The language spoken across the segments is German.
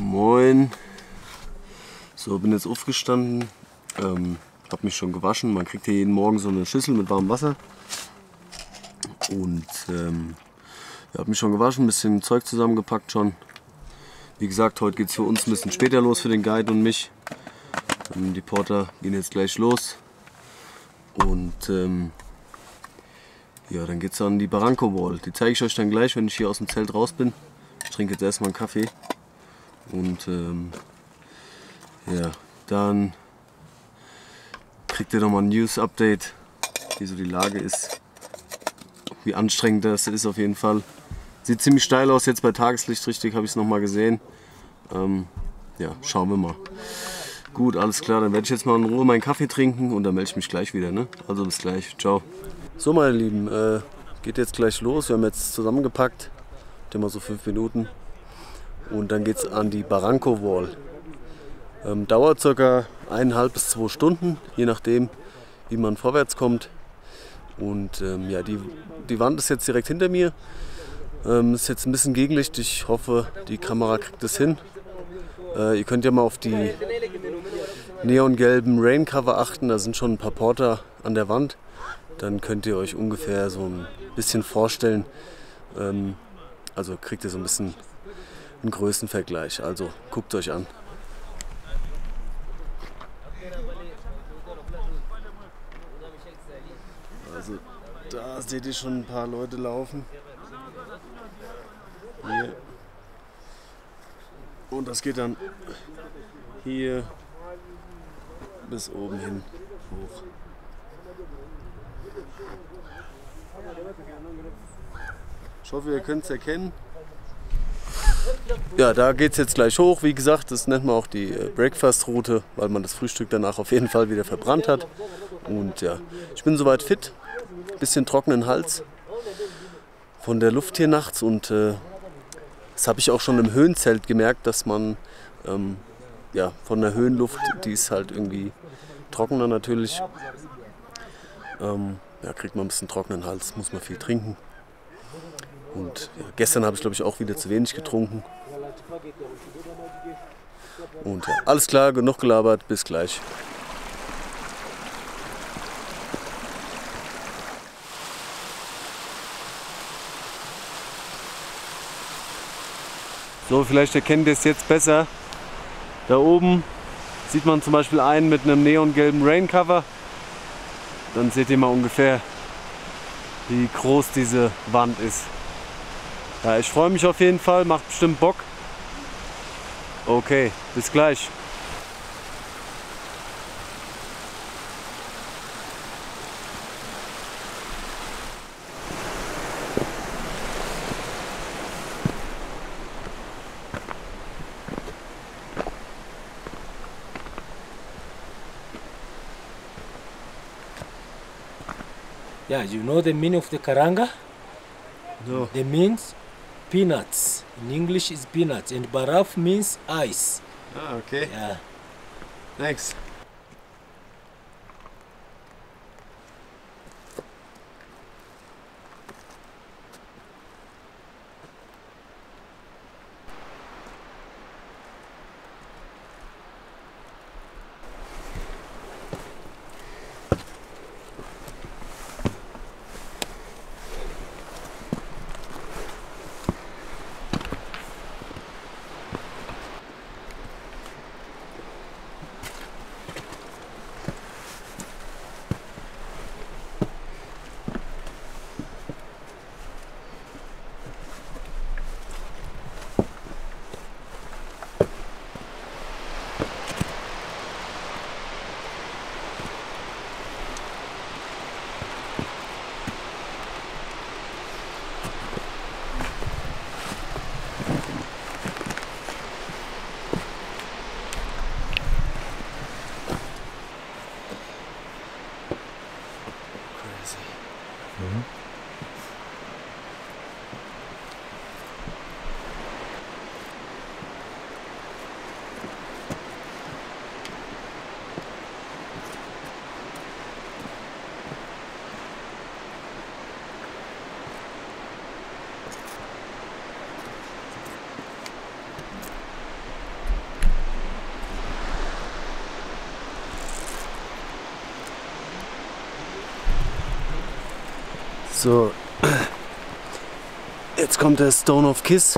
Moin. So, bin jetzt aufgestanden, habe mich schon gewaschen. Man kriegt hier jeden Morgen so eine Schüssel mit warmem Wasser. Und habe mich schon gewaschen, ein bisschen Zeug zusammengepackt schon. Wie gesagt, heute geht es für uns ein bisschen später los, für den Guide und mich. Die Porter gehen jetzt gleich los. Und ja, dann geht es an die Barranco Wall. Die zeige ich euch dann gleich, wenn ich hier aus dem Zelt raus bin. Ich trinke jetzt erstmal einen Kaffee. Und ja, dann kriegt ihr nochmal ein News-Update, wie so die Lage ist, wie anstrengend das ist auf jeden Fall. Sieht ziemlich steil aus jetzt bei Tageslicht, richtig, habe ich es nochmal gesehen. Ja, schauen wir mal. Gut, alles klar, dann werde ich jetzt mal in Ruhe meinen Kaffee trinken und dann melde ich mich gleich wieder, ne? Also bis gleich, ciao. So meine Lieben, geht jetzt gleich los, wir haben jetzt zusammengepackt, immer so 5 Minuten. Und dann geht es an die Barranco Wall. Dauert ca. 1,5 bis 2 Stunden, je nachdem wie man vorwärts kommt. Und ja, die Wand ist jetzt direkt hinter mir. Ist jetzt ein bisschen Gegenlicht, ich hoffe die Kamera kriegt es hin. Ihr könnt ja mal auf die neongelben Raincover achten, da sind schon ein paar Porter an der Wand. Dann könnt ihr euch ungefähr so ein bisschen vorstellen, also kriegt ihr so ein bisschen einen Größenvergleich, also guckt euch an. Also da seht ihr schon ein paar Leute laufen. Hier. Und das geht dann hier bis oben hin hoch. Ich hoffe, ihr könnt es erkennen. Ja, da geht es jetzt gleich hoch. Wie gesagt, das nennt man auch die Breakfast-Route, weil man das Frühstück danach auf jeden Fall wieder verbrannt hat. Und ja, ich bin soweit fit. Bisschen trockenen Hals von der Luft hier nachts. Und das habe ich auch schon im Höhenzelt gemerkt, dass man ja, von der Höhenluft, die ist halt irgendwie trockener natürlich. Ja, kriegt man ein bisschen trockenen Hals, muss man viel trinken. Und ja, gestern habe ich glaube ich auch wieder zu wenig getrunken. Und ja, alles klar, genug gelabert, bis gleich. So, vielleicht erkennt ihr es jetzt besser. Da oben sieht man zum Beispiel einen mit einem neongelben Raincover. Dann seht ihr mal ungefähr, wie groß diese Wand ist. Ja, ich freue mich auf jeden Fall, macht bestimmt Bock. Okay, bis gleich. Yeah, you know the meaning of the karanga? No. The means peanuts. In English is peanuts and baraf means ice. Ah, okay. Yeah. Thanks. So, jetzt kommt der Stone of Kiss.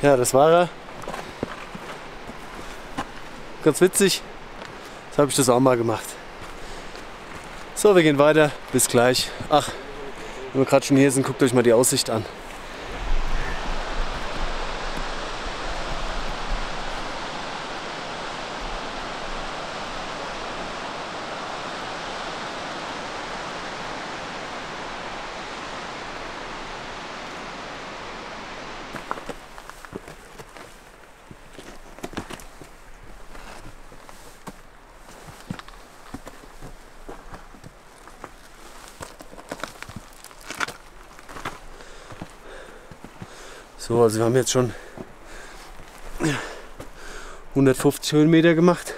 Ja, das war er. Ganz witzig. Jetzt habe ich das auch mal gemacht. So, wir gehen weiter. Bis gleich. Ach, wenn wir gerade schon hier sind, guckt euch mal die Aussicht an. So, also wir haben jetzt schon 150 Höhenmeter gemacht.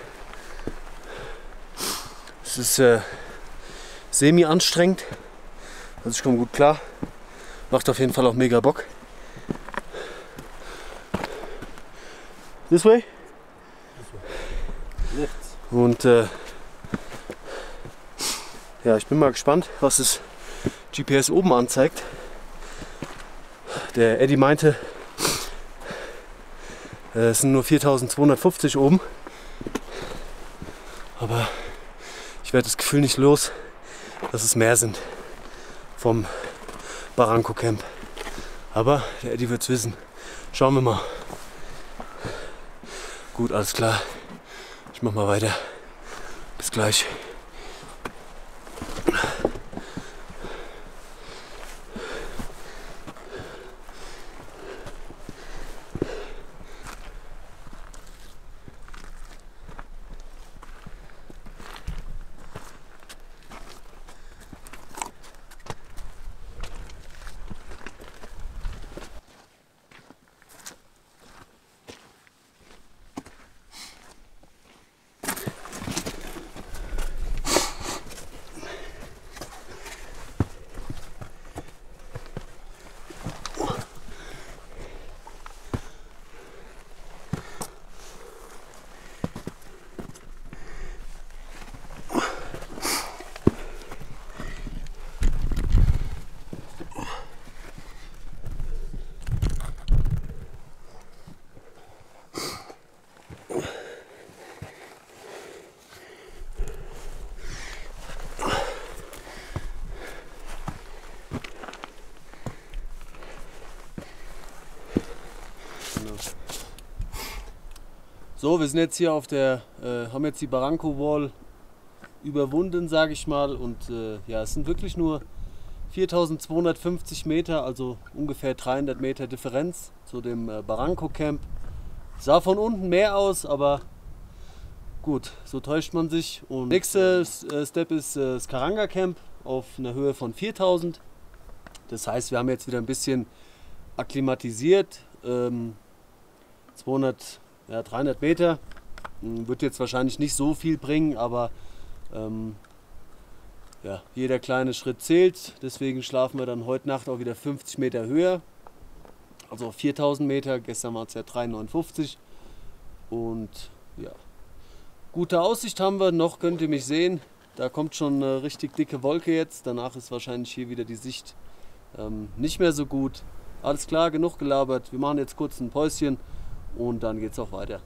Es ist semi-anstrengend, also ich komme gut klar. Macht auf jeden Fall auch mega Bock. This way? Und ja, ich bin mal gespannt, was das GPS oben anzeigt. Der Eddie meinte, es sind nur 4250 oben, aber ich werde das Gefühl nicht los, dass es mehr sind vom Barranco Camp. Aber der Eddie wird es wissen. Schauen wir mal. Gut, alles klar. Ich mach mal weiter. Bis gleich. So, wir sind jetzt hier auf der, haben jetzt die Barranco Wall überwunden, sage ich mal. Und ja, es sind wirklich nur 4250 Meter, also ungefähr 300 Meter Differenz zu dem Barranco Camp. Sah von unten mehr aus, aber gut, so täuscht man sich. Und nächster Step ist das Karanga Camp auf einer Höhe von 4000. Das heißt, wir haben jetzt wieder ein bisschen akklimatisiert. 300 Meter. Wird jetzt wahrscheinlich nicht so viel bringen, aber ja, jeder kleine Schritt zählt. Deswegen schlafen wir dann heute Nacht auch wieder 50 Meter höher. Also auf 4000 Meter. Gestern war es ja 359. Und ja, gute Aussicht haben wir. Noch könnt ihr mich sehen. Da kommt schon eine richtig dicke Wolke jetzt. Danach ist wahrscheinlich hier wieder die Sicht nicht mehr so gut. Alles klar, genug gelabert. Wir machen jetzt kurz ein Päuschen und dann geht es auch weiter.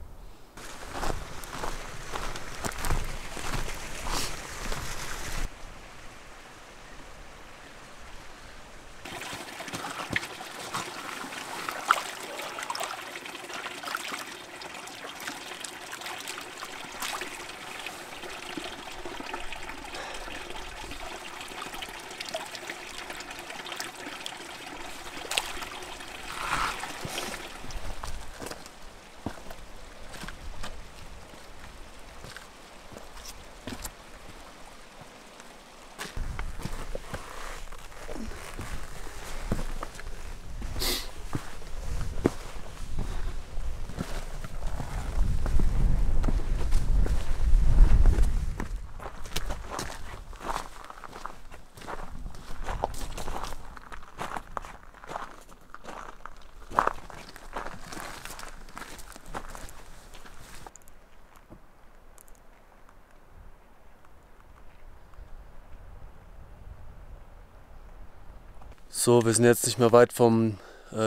So, wir sind jetzt nicht mehr weit vom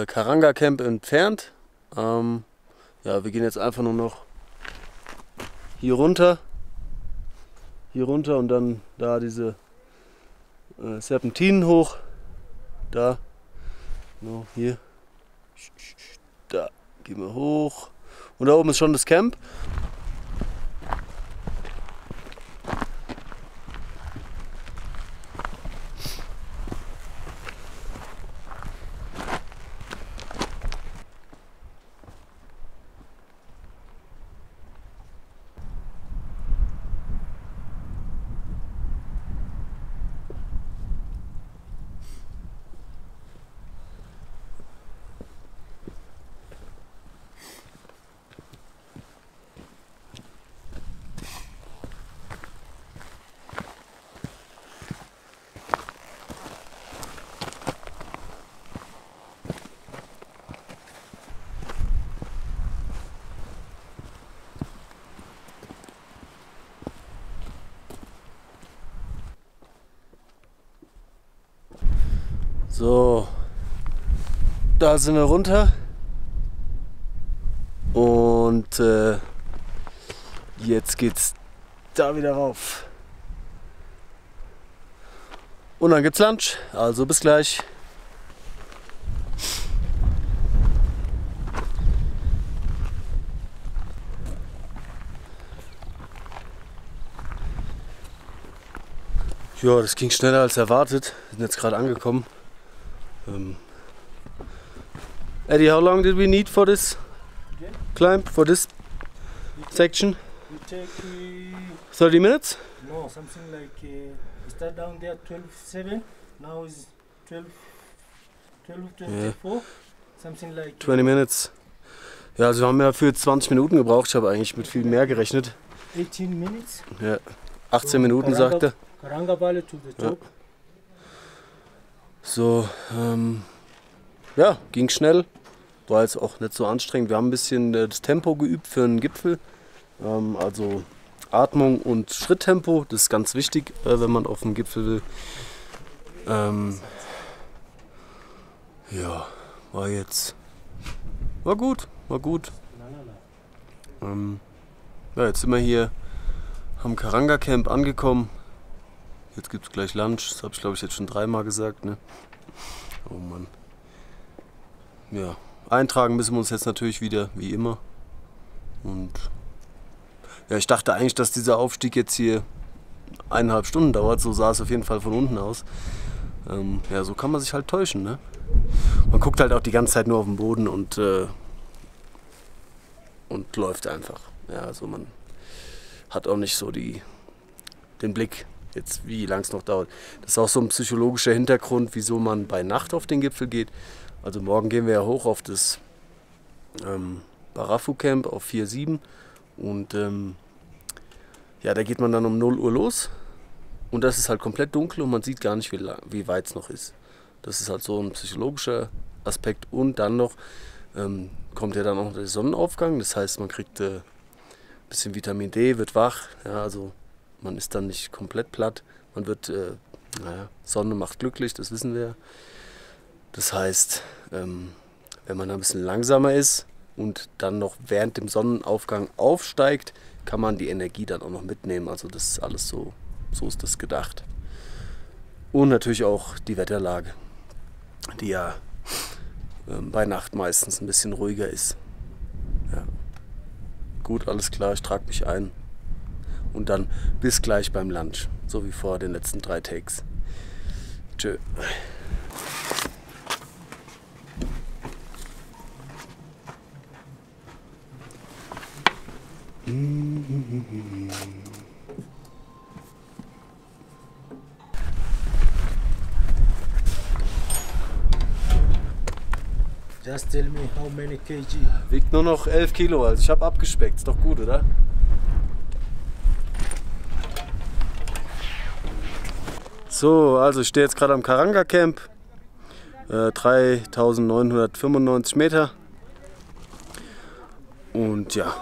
Karanga Camp entfernt. Ja, wir gehen jetzt einfach nur noch hier runter und dann da diese Serpentinen hoch. Da, genau, hier. Da gehen wir hoch. Und da oben ist schon das Camp. So, da sind wir runter und jetzt geht's da wieder rauf. Und dann gibt's Lunch, also bis gleich. Ja, das ging schneller als erwartet. Wir sind jetzt gerade angekommen. Eddie, how long did we need for this climb, for this section? We take 30 minutes? no something like we start down there 12:07. Now is 12:24. Something like 20 minutes. Ja, also wir haben ja für 20 Minuten gebraucht. Ich habe eigentlich mit viel mehr gerechnet. 18 minutes. Ja, 18 Minuten sagt er. Karanga Valley to the top. So, ja, ging schnell. War jetzt auch nicht so anstrengend. Wir haben ein bisschen das Tempo geübt für einen Gipfel. Also Atmung und Schritttempo, das ist ganz wichtig, wenn man auf dem Gipfel will. Ja, war gut. Ja, jetzt sind wir hier am Karanga Camp angekommen. Jetzt gibt es gleich Lunch. Das habe ich, glaube ich, jetzt schon 3-mal gesagt. Ne? Oh Mann. Ja, eintragen müssen wir uns jetzt natürlich wieder, wie immer. Und ja, ich dachte eigentlich, dass dieser Aufstieg jetzt hier 1,5 Stunden dauert. So sah es auf jeden Fall von unten aus. Ja, so kann man sich halt täuschen. Ne? Man guckt halt auch die ganze Zeit nur auf den Boden und läuft einfach. Ja, also man hat auch nicht so den Blick, jetzt wie lang es noch dauert. Das ist auch so ein psychologischer Hintergrund, wieso man bei Nacht auf den Gipfel geht. Also morgen gehen wir ja hoch auf das Barafu Camp auf 4,7 und ja, da geht man dann um 0 Uhr los und das ist halt komplett dunkel und man sieht gar nicht, wie weit es noch ist. Das ist halt so ein psychologischer Aspekt und dann noch kommt ja dann auch der Sonnenaufgang, das heißt man kriegt ein bisschen Vitamin D, wird wach, ja, also man ist dann nicht komplett platt, man wird, Sonne macht glücklich, das wissen wir. Das heißt, wenn man ein bisschen langsamer ist und dann noch während dem Sonnenaufgang aufsteigt, kann man die Energie dann auch noch mitnehmen. Also das ist alles so ist das gedacht. Und natürlich auch die Wetterlage, die ja bei Nacht meistens ein bisschen ruhiger ist. Ja. Gut, alles klar, ich trage mich ein. Und dann bis gleich beim Lunch, so wie vor den letzten 3 Takes. Tschö. Just tell me how many kg. Wiegt nur noch 11 Kilo, also ich habe abgespeckt. Ist doch gut, oder? So, also ich stehe jetzt gerade am Karanga Camp. 3995 Meter. Und ja,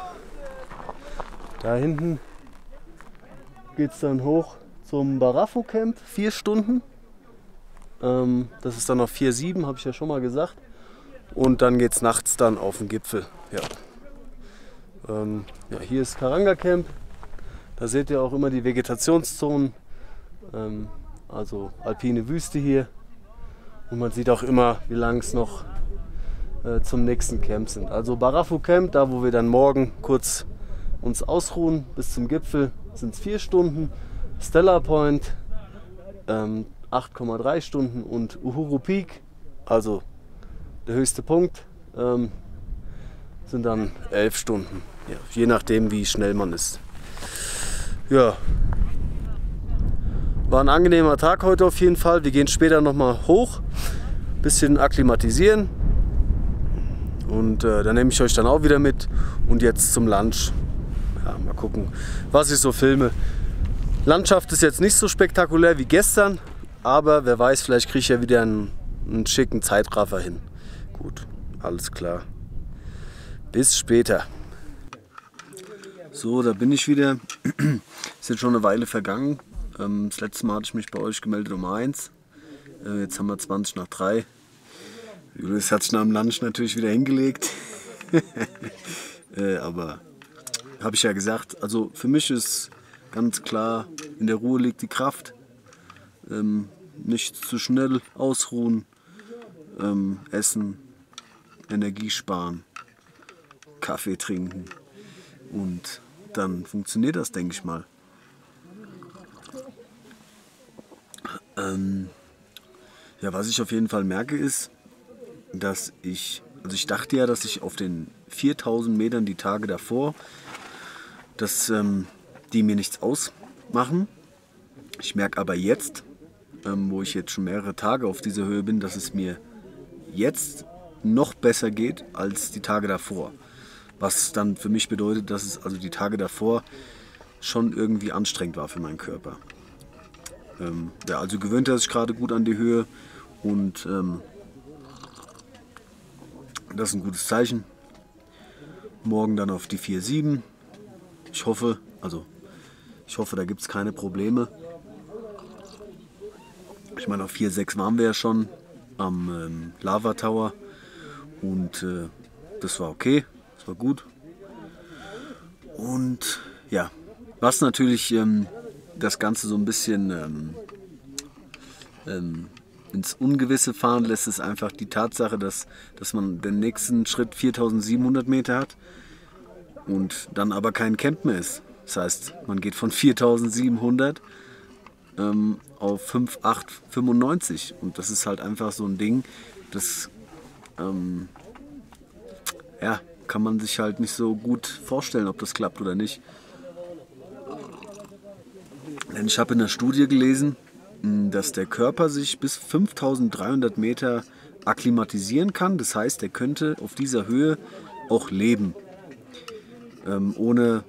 da hinten geht es dann hoch zum Barafu Camp. 4 Stunden. Das ist dann auf 4,7, habe ich ja schon mal gesagt. Und dann geht es nachts dann auf den Gipfel. Ja. Ja, hier ist Karanga Camp. Da seht ihr auch immer die Vegetationszonen. Also alpine Wüste hier. Und man sieht auch immer, wie lang es noch zum nächsten Camp sind. Also Barafu Camp, da wo wir dann morgen kurz uns ausruhen bis zum Gipfel, sind es 4 Stunden. Stella Point 8,3 Stunden und Uhuru Peak, also der höchste Punkt, sind dann 11 Stunden. Ja, je nachdem wie schnell man ist. Ja, war ein angenehmer Tag heute auf jeden Fall. Wir gehen später nochmal hoch, bisschen akklimatisieren. Und da nehme ich euch dann auch wieder mit. Und jetzt zum Lunch. Ja, mal gucken, was ich so filme. Landschaft ist jetzt nicht so spektakulär wie gestern. Aber wer weiß, vielleicht kriege ich ja wieder einen schicken Zeitraffer hin. Gut, alles klar. Bis später. So, da bin ich wieder. Ist jetzt schon eine Weile vergangen. Das letzte Mal hatte ich mich bei euch gemeldet um 1. Jetzt haben wir 20 nach 3. Julius hat sich nach dem Lunch natürlich wieder hingelegt. Aber habe ich ja gesagt, also für mich ist ganz klar, in der Ruhe liegt die Kraft. Nicht zu schnell ausruhen, essen, Energie sparen, Kaffee trinken und dann funktioniert das, denke ich mal. Ja, was ich auf jeden Fall merke ist, dass ich dachte ja, dass ich auf den 4000 Metern die Tage davor, dass die mir nichts ausmachen. Ich merke aber jetzt, wo ich jetzt schon mehrere Tage auf dieser Höhe bin, dass es mir jetzt noch besser geht als die Tage davor. Was dann für mich bedeutet, dass es also die Tage davor schon irgendwie anstrengend war für meinen Körper. Ja, also gewöhnt er sich gerade gut an die Höhe und das ist ein gutes Zeichen. Morgen dann auf die 4,7. Ich hoffe, da gibt es keine Probleme. Ich meine, auf 4,6 waren wir ja schon am Lava Tower und das war okay, das war gut. Und ja, was natürlich das Ganze so ein bisschen ins Ungewisse fahren lässt, ist einfach die Tatsache, dass man den nächsten Schritt 4700 Meter hat und dann aber kein Camp mehr ist. Das heißt, man geht von 4700 auf 5895 und das ist halt einfach so ein Ding, das ja, kann man sich halt nicht so gut vorstellen, ob das klappt oder nicht. Denn ich habe in der Studie gelesen, dass der Körper sich bis 5300 Meter akklimatisieren kann. Das heißt, er könnte auf dieser Höhe auch leben, ohne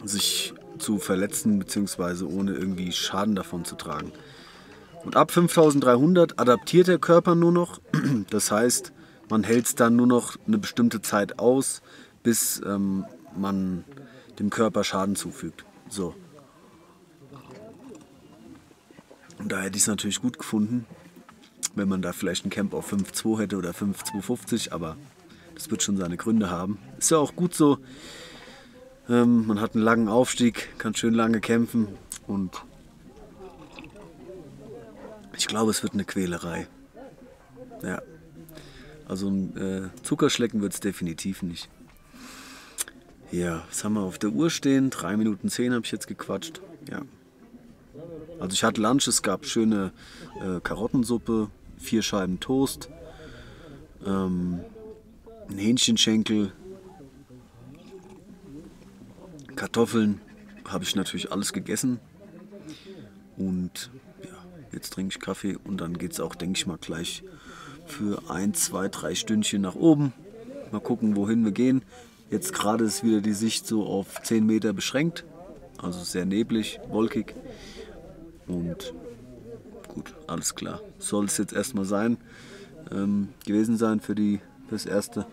sich zu verletzen bzw. ohne irgendwie Schaden davon zu tragen. Und ab 5300 adaptiert der Körper nur noch. Das heißt, man hält es dann nur noch eine bestimmte Zeit aus, bis man dem Körper Schaden zufügt. So. Und da hätte ich es natürlich gut gefunden, wenn man da vielleicht ein Camp auf 5,2 hätte oder 5,250, aber das wird schon seine Gründe haben. Ist ja auch gut so. Man hat einen langen Aufstieg, kann schön lange kämpfen und ich glaube, es wird eine Quälerei. Ja. Also ein Zuckerschlecken wird es definitiv nicht. Ja, was haben wir auf der Uhr stehen? 3 Minuten 10 habe ich jetzt gequatscht. Ja. Also ich hatte Lunch, es gab schöne Karottensuppe, 4 Scheiben Toast, ein Hähnchenschenkel, Kartoffeln, habe ich natürlich alles gegessen. Und ja, jetzt trinke ich Kaffee und dann geht es auch, denke ich mal, gleich für 1, 2, 3 Stündchen nach oben. Mal gucken, wohin wir gehen. Jetzt gerade ist wieder die Sicht so auf 10 Meter beschränkt, also sehr neblig, wolkig. Und gut, alles klar. Soll es jetzt erstmal sein, gewesen sein für das Erste.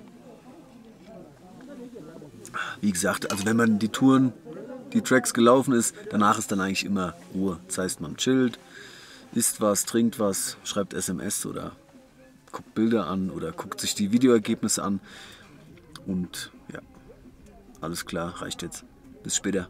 Wie gesagt, also wenn man die Tracks gelaufen ist, danach ist dann eigentlich immer Ruhe. Das heißt, man chillt, isst was, trinkt was, schreibt SMS oder guckt Bilder an oder guckt sich die Videoergebnisse an. Und ja, alles klar, reicht jetzt. Bis später.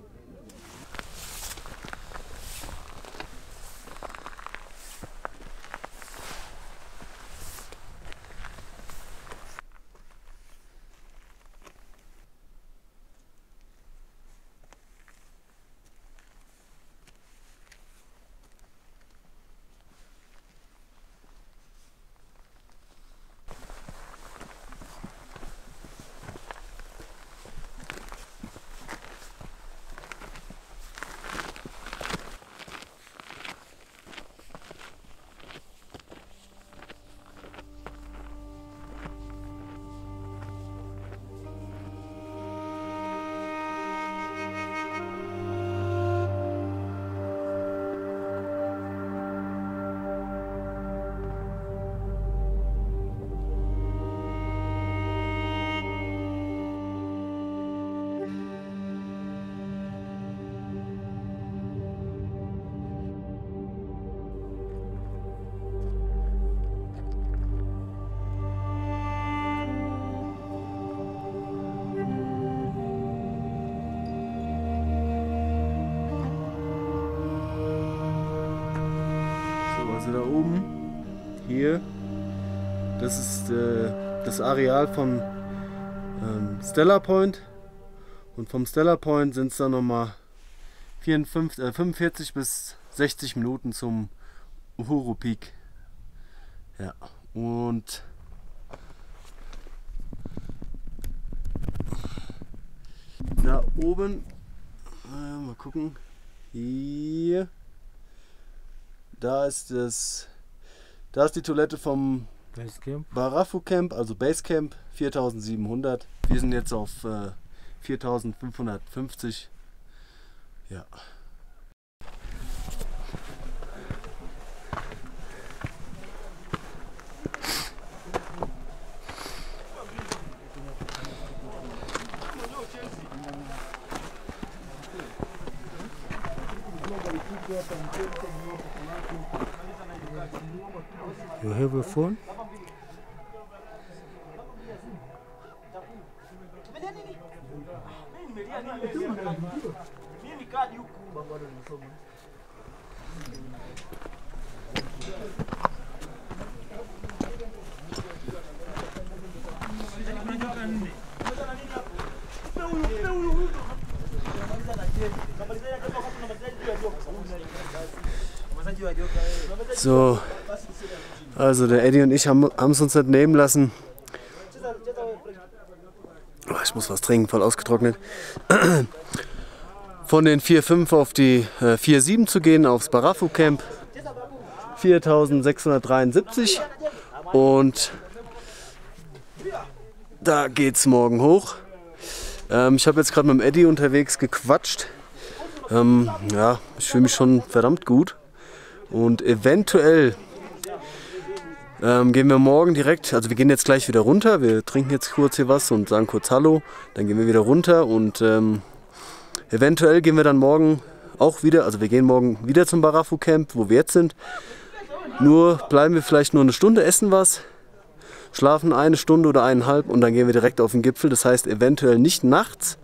Also da oben, hier, das ist das Areal von Stella Point, und vom Stella Point sind es dann nochmal 45 bis 60 Minuten zum Uhuru Peak. Ja, und da oben, mal gucken, hier. Da ist die Toilette vom Barafu Camp, also Basecamp 4700. Wir sind jetzt auf 4550. Ja. You have a phone? So, also der Eddie und ich haben es uns nicht nehmen lassen. Oh, ich muss was trinken, voll ausgetrocknet. Von den 4,5 auf die 4,7 zu gehen, aufs Barafu Camp. 4673. Und da geht's morgen hoch. Ich habe jetzt gerade mit dem Eddie unterwegs gequatscht. Ja, ich fühle mich schon verdammt gut. Und eventuell gehen wir morgen direkt, also wir gehen jetzt gleich wieder runter, wir trinken jetzt kurz hier was und sagen kurz Hallo, dann gehen wir wieder runter und eventuell gehen wir dann morgen auch wieder, also wir gehen morgen wieder zum Barafu Camp, wo wir jetzt sind. Nur bleiben wir vielleicht nur eine Stunde, essen was, schlafen eine Stunde oder 1,5 und dann gehen wir direkt auf den Gipfel, das heißt eventuell nicht nachts.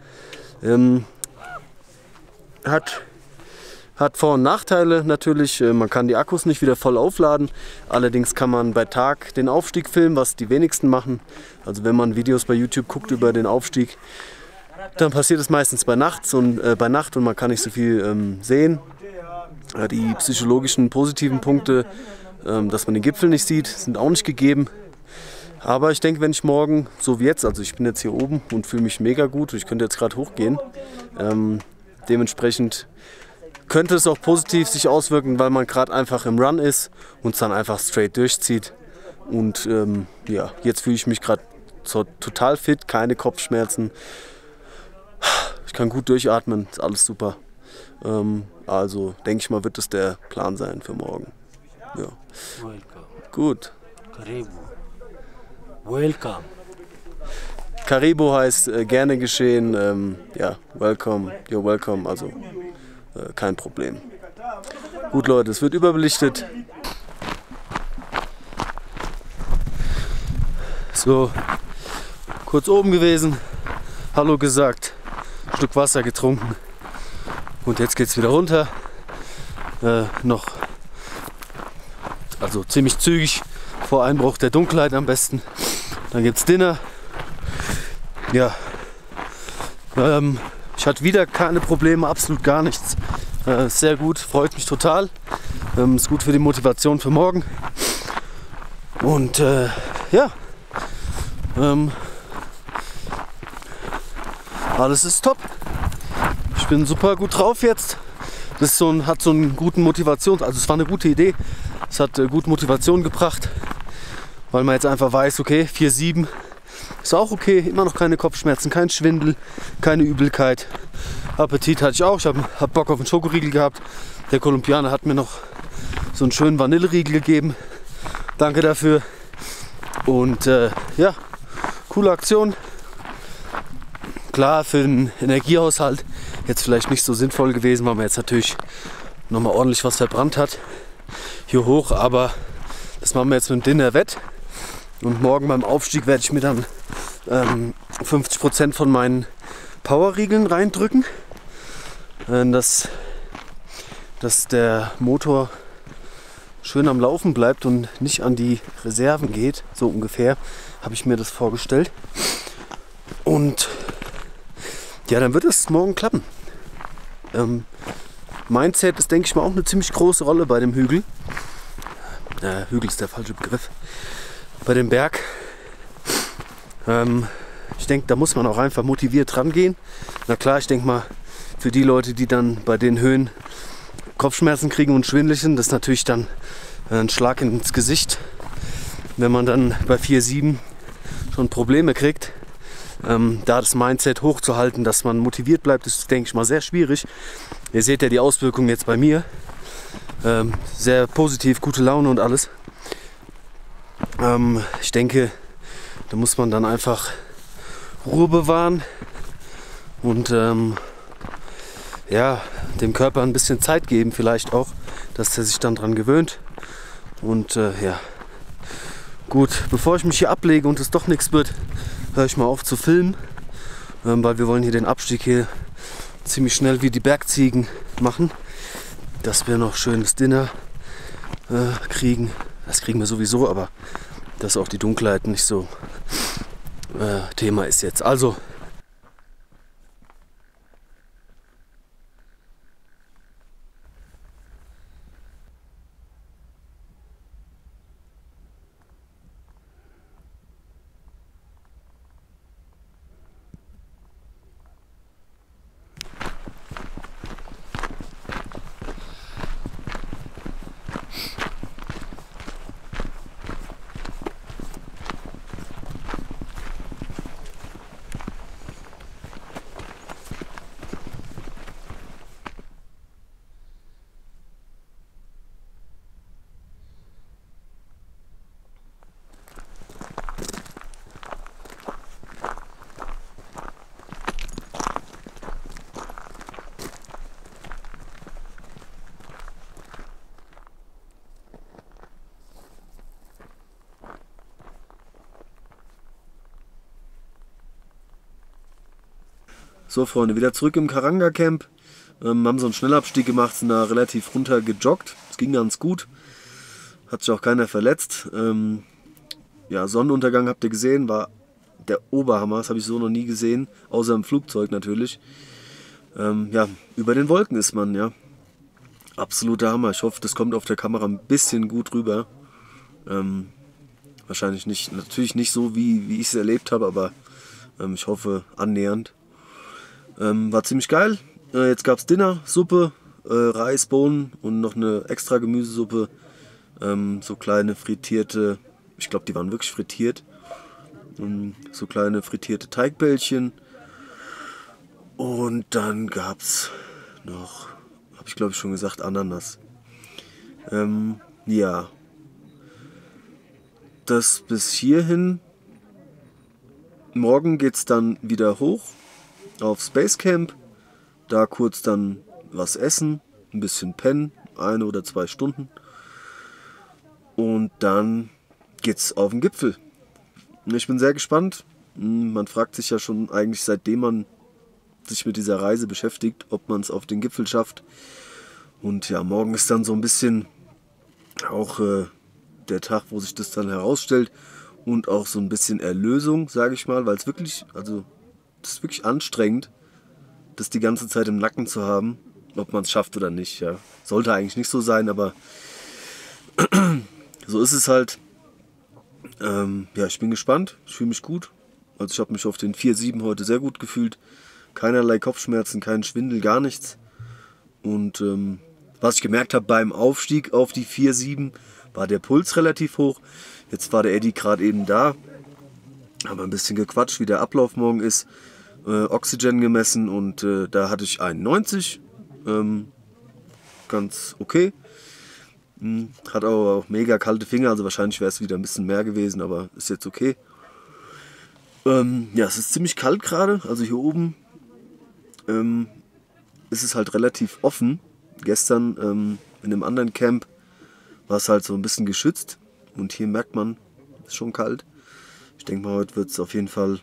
Hat Vor- und Nachteile natürlich, man kann die Akkus nicht wieder voll aufladen, allerdings kann man bei Tag den Aufstieg filmen, was die wenigsten machen. Also wenn man Videos bei YouTube guckt über den Aufstieg, dann passiert es meistens bei Nacht und man kann nicht so viel sehen. Die psychologischen positiven Punkte, dass man den Gipfel nicht sieht, sind auch nicht gegeben. Aber ich denke, wenn ich morgen, so wie jetzt, also ich bin jetzt hier oben und fühle mich mega gut, ich könnte jetzt gerade hochgehen, dementsprechend könnte es auch positiv sich auswirken, weil man gerade einfach im Run ist und es dann einfach straight durchzieht. Und ja, jetzt fühle ich mich gerade total fit, keine Kopfschmerzen. Ich kann gut durchatmen, ist alles super. Also denke ich mal, wird das der Plan sein für morgen. Ja. Welcome. Gut. Karibu. Welcome. Karibu heißt gerne geschehen. Ja, welcome, you're welcome, also kein Problem. Gut Leute, es wird überbelichtet. So, kurz oben gewesen, Hallo gesagt, Stück Wasser getrunken und jetzt geht's wieder runter. Also ziemlich zügig vor Einbruch der Dunkelheit am besten. Dann gibt's Dinner. Ja, ich hatte wieder keine Probleme, absolut gar nichts. Sehr gut, freut mich total. Ist gut für die Motivation für morgen. Und ja, alles ist top. Ich bin super gut drauf jetzt. Das ist hat so einen guten Motivation, also es war eine gute Idee. Es hat gut Motivation gebracht, weil man jetzt einfach weiß, okay, 4,7 ist auch okay, immer noch keine Kopfschmerzen, kein Schwindel, keine Übelkeit. Appetit hatte ich auch, ich hab Bock auf einen Schokoriegel gehabt. Der Kolumbianer hat mir noch so einen schönen Vanilleriegel gegeben. Danke dafür. Und ja, coole Aktion. Klar, für den Energiehaushalt jetzt vielleicht nicht so sinnvoll gewesen, weil man jetzt natürlich nochmal ordentlich was verbrannt hat hier hoch, aber das machen wir jetzt mit dem Dinner wett. Und morgen beim Aufstieg werde ich mir dann 50% von meinen Powerriegeln reindrücken, dass der Motor schön am Laufen bleibt und nicht an die Reserven geht, so ungefähr habe ich mir das vorgestellt. Und ja, dann wird es morgen klappen. Mindset ist, denke ich mal, auch eine ziemlich große Rolle bei dem Hügel. Hügel ist der falsche Begriff. Bei dem Berg. Ich denke, da muss man auch einfach motiviert rangehen. Na klar, ich denke mal, für die Leute, die dann bei den Höhen Kopfschmerzen kriegen und schwindelig sind, das ist natürlich dann ein Schlag ins Gesicht. Wenn man dann bei 4,7 schon Probleme kriegt, da das Mindset hochzuhalten, dass man motiviert bleibt, ist, denke ich mal, sehr schwierig. Ihr seht ja die Auswirkungen jetzt bei mir. Sehr positiv, gute Laune und alles. Ich denke, da muss man dann einfach Ruhe bewahren und ja, dem Körper ein bisschen Zeit geben, vielleicht auch, dass er sich dann dran gewöhnt. Und ja, gut, bevor ich mich hier ablege und es doch nichts wird, höre ich mal auf zu filmen, weil wir wollen hier den Abstieg hier ziemlich schnell wie die Bergziegen machen, dass wir noch schönes Dinner kriegen. Das kriegen wir sowieso, aber dass auch die Dunkelheit nicht so Thema ist jetzt. Also so, Freunde, wieder zurück im Karanga Camp. Haben so einen Schnellabstieg gemacht, sind da relativ runter gejoggt. Es ging ganz gut. Hat sich auch keiner verletzt. Ja, Sonnenuntergang habt ihr gesehen, war der Oberhammer. Das habe ich so noch nie gesehen, außer im Flugzeug natürlich. Ja, über den Wolken ist man, ja. Absoluter Hammer. Ich hoffe, das kommt auf der Kamera ein bisschen gut rüber. Wahrscheinlich nicht, natürlich nicht so, wie ich es erlebt habe, aber ich hoffe annähernd. War ziemlich geil. Jetzt gab es Dinner, Suppe, Reis, Bohnen und noch eine extra Gemüsesuppe. So kleine frittierte, ich glaube, die waren wirklich frittiert. So kleine frittierte Teigbällchen. Und dann gab es noch, habe ich glaube ich schon gesagt, Ananas. Ja. Das bis hierhin. Morgen geht es dann wieder hoch aufs Basecamp. Da kurz dann was essen, ein bisschen pennen, 1 oder 2 Stunden. Und dann geht's auf den Gipfel. Ich bin sehr gespannt. Man fragt sich ja schon eigentlich, seitdem man sich mit dieser Reise beschäftigt, ob man es auf den Gipfel schafft. Und ja, morgen ist dann so ein bisschen auch der Tag, wo sich das dann herausstellt. Und auch so ein bisschen Erlösung, sage ich mal, weil es wirklich, also das ist wirklich anstrengend, das die ganze Zeit im Nacken zu haben, ob man es schafft oder nicht. Ja. Sollte eigentlich nicht so sein, aber so ist es halt. Ja, ich bin gespannt, ich fühle mich gut. Also ich habe mich auf den 4,7 heute sehr gut gefühlt. Keinerlei Kopfschmerzen, kein Schwindel, gar nichts. Und was ich gemerkt habe beim Aufstieg auf die 4,7, war der Puls relativ hoch. Jetzt war der Eddie gerade eben da. Haben ein bisschen gequatscht, wie der Ablauf morgen ist. Oxygen gemessen und da hatte ich 91. Ganz okay. Hat aber auch mega kalte Finger, also wahrscheinlich wäre es wieder ein bisschen mehr gewesen, aber ist jetzt okay. Ja, es ist ziemlich kalt gerade, also hier oben ist es halt relativ offen. Gestern in einem anderen Camp war es halt so ein bisschen geschützt und hier merkt man, es ist schon kalt. Ich denke mal, heute wird es auf jeden Fall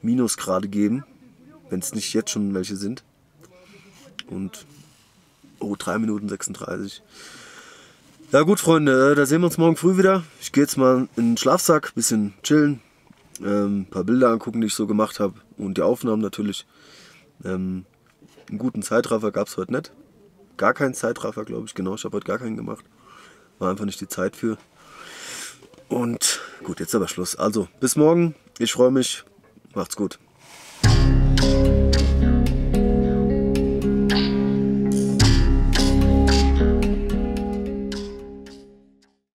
Minusgrade geben, wenn es nicht jetzt schon welche sind. Und 3 Minuten 36. Ja gut, Freunde, da sehen wir uns morgen früh wieder. Ich gehe jetzt mal in den Schlafsack, bisschen chillen, ein paar Bilder angucken, die ich so gemacht habe und die Aufnahmen natürlich. Einen guten Zeitraffer gab es heute nicht. Gar keinen Zeitraffer, glaube ich, genau. Ich habe heute gar keinen gemacht. War einfach nicht die Zeit für. Und gut, jetzt aber Schluss. Also, bis morgen. Ich freue mich. Macht's gut.